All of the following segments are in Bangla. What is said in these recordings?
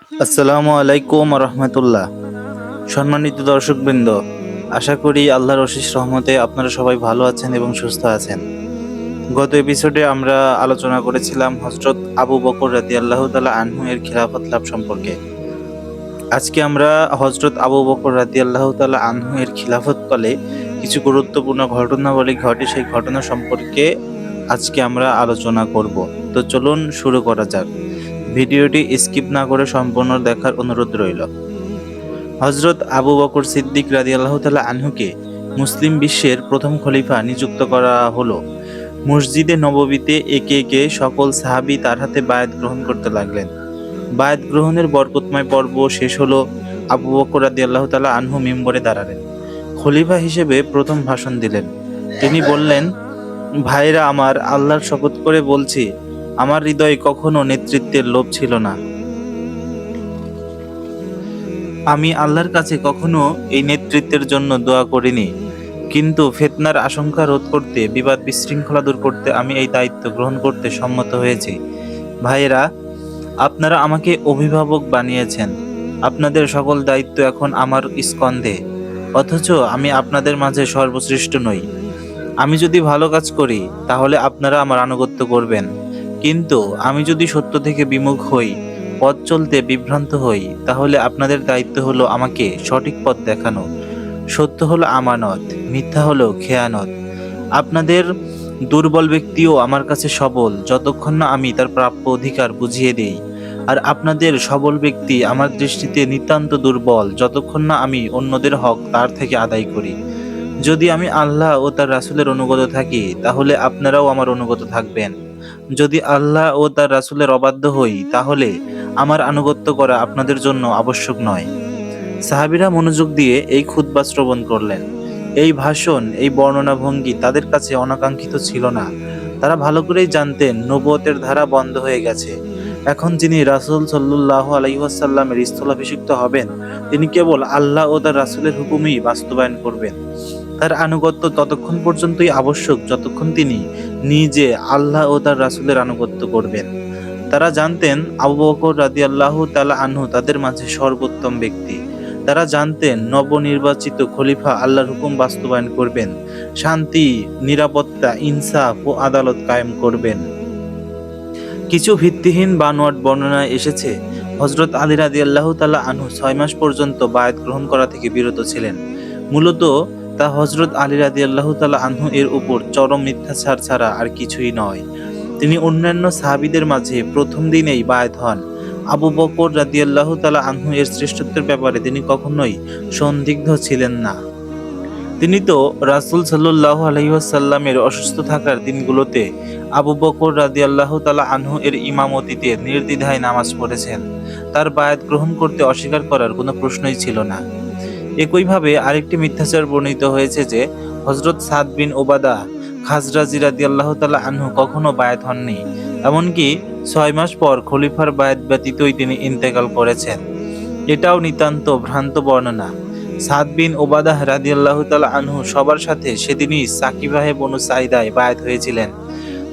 আসসালামু আলাইকুম রহমতুল্লাহ। সম্মানিত দর্শকবৃন্দ, আশা করি আল্লাহর অশেষ রহমতে আপনারা সবাই ভালো আছেন এবং সুস্থ আছেন। গত এপিসোডে আমরা আলোচনা করেছিলাম হযরত আবু বকর রাদিয়াল্লাহু তাআলা আনহু এর খিলাফত লাভ সম্পর্কে। আজকে আমরা হযরত আবু বকর রাদিয়াল্লাহু তাআলা আনহু এর খিলাফতকালে কিছু গুরুত্বপূর্ণ ঘটনাবলী ঘটে, সেই ঘটনা সম্পর্কে আজকে আমরা আলোচনা করব। তো চলুন শুরু করা যাক। ভিডিওটি স্কিপ না করে সম্পূর্ণ দেখার অনুরোধ রইল। হযরত আবু বকর সিদ্দিক রাদিয়াল্লাহু তাআলা আনহুকে মুসলিম বিশ্বের প্রথম খলিফা নিযুক্ত করা হলো। মসজিদে নববীতে একে একে সকল সাহাবী তার হাতে বায়াত গ্রহণ করতে লাগলেন। বায়াত গ্রহণের বরকতময় পর্ব শেষ হলো। আবু বকর রাদিয়াল্লাহু তাআলা আনহু মিম্বরে দাঁড়ালেন। খলিফা হিসেবে প্রথম ভাষণ দিলেন। তিনি বললেন, ভাইরা আমার, আল্লাহর শপথ করে বলছি, আমার হৃদয়ে কখনো নেতৃত্বের লোভ ছিল না। আমি আল্লাহর কাছে কখনো এই নেতৃত্বের জন্য দোয়া করিনি, কিন্তু ফিতনার আশঙ্কা রোধ করতে, বিবাদ বিশৃঙ্খলা দূর করতে আমি এই দায়িত্ব গ্রহণ করতে সম্মত হয়েছি। ভাইয়েরা, আপনারা আমাকে অভিভাবক বানিয়েছেন। আপনাদের সকল দায়িত্ব এখন আমার স্কন্ধে, অথচ আমি আপনাদের মাঝে সর্বশ্রেষ্ঠ নই। আমি যদি ভালো কাজ করি তাহলে আপনারা আমার আনুগত্য করবেন, কিন্তু আমি যদি সত্য থেকে বিমুখ হই, পথ চলতে বিভ্রান্ত হই, তাহলে আপনাদের দায়িত্ব হলো আমাকে সঠিক পথ দেখানো। সত্য হলো আমানত, মিথ্যা হলো খেয়ানত। আপনাদের দুর্বল ব্যক্তিও আমার কাছে সবল, যতক্ষণ না আমি তার প্রাপ্য অধিকার বুঝিয়ে দেই। আর আপনাদের সবল ব্যক্তি আমার দৃষ্টিতে নিতান্ত দুর্বল, যতক্ষণ না আমি অন্যদের হক তার থেকে আদায় করি। যদি আমি আল্লাহ ও তার রাসূলের অনুগত থাকি, তাহলে আপনারাও আমার অনুগত থাকবেন। যদি আল্লাহ ও তার রাসূলের অবাধ্য হই, তাহলে আমার আনুগত্য করা আপনাদের জন্য আবশ্যক নয়। সাহাবীরা মনোযোগ দিয়ে এই খুতবা শ্রবণ করলেন। এই ভাষণ, এই বর্ণনা ভঙ্গি তাদের কাছে অনাকাঙ্ক্ষিত ছিল না। তারা ভালো করেই জানতেন নবুয়তের ধারা বন্ধ হয়ে গেছে। এখন যিনি রাসূল সাল্লাল্লাহু আলাইহি ওয়াসাল্লামের স্থলাভিষিক্ত হবেন, তিনি কেবল আল্লাহ ও তার রাসূলের হুকুমই বাস্তবায়ন করবেন। তার আনুগত্য ততক্ষণ পর্যন্তই আবশ্যক যতক্ষণ তিনি নিজে আল্লাহ ও তার রাসূলের আনুগত্য করবেন। তারা জানতেন আবু বকর রাদিয়াল্লাহু তাআলা আনহু তাদের মাঝে সর্বোত্তম ব্যক্তি। তারা জানতেন নবনির্বাচিত খলিফা আল্লাহর হুকুম বাস্তবায়ন করবেন, শান্তি, নিরাপত্তা, ইনসাফ ও আদালত কায়েম করবেন। কিছু ভিত্তিহীন বানোয়াট বর্ণনায় এসেছে হযরত আলী রাদিয়াল্লাহু তাআলা আনহু 6 মাস পর্যন্ত বায়াত গ্রহণ করা থেকে বিরত ছিলেন। মূলত তা হযরত আলী রাদিয়াল্লাহু তাআলা আনহু এর উপর চরম মিথ্যাচার ছাড়া আর কিছুই নয়। তিনি অন্যান্য সাহাবীদের মাঝে প্রথম দিনেই বায়াত হন। আবু বকর রাদিয়াল্লাহু তাআলা আনহু এর শ্রেষ্ঠত্বের ব্যাপারে তিনি কখনোই সন্দিগ্ধ ছিলেন না। তিনি তো রাসূল সাল্লাল্লাহু আলাইহি ওয়াসাল্লামের অসুস্থ থাকার দিনগুলোতে আবু বকর রাদিয়াল্লাহু তাআলা আনহু এর ইমামতিতে নির্দ্বিধায় নামাজ পড়েছেন। তার বায়াত গ্রহণ করতে অস্বীকার করার কোনো প্রশ্নই ছিল না। একইভাবে আরেকটি মিথ্যাচার বর্ণিত হয়েছে যে হযরত সাদ বিন ওবাদা খাজরাজি রাদিয়াল্লাহু তাআলা আনহু কখনো বায়াত হননি। এমনকি 6 মাস পর খলিফার বায়াত ব্যতীতই তিনি ইন্তেকাল করেছেন। এটাও নিতান্ত ভ্রান্ত বর্ণনা। সাদ বিন ওবাদাহ রাদিয়াল্লাহু তাআলা আনহু সবার সাথে সেদিনই সাকিবাহে বনু সাইদায় বায়াত হয়েছিলেন।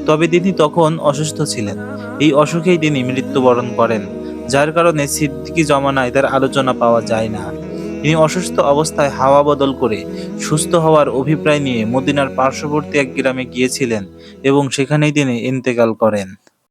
তবে তিনি তখন অসুস্থ ছিলেন। এই অসুখেই তিনি মৃত্যুবরণ করেন, যার কারণে সিদ্দিকী জমানায় তার আলোচনা পাওয়া যায় না। তিনি অসুস্থ অবস্থায় হাওয়া বদল করে সুস্থ হওয়ার অভিপ্রায় নিয়ে মদিনার পার্শ্ববর্তী এক গ্রামে গিয়েছিলেন এবং সেখানেই তিনি ইন্তেকাল করেন।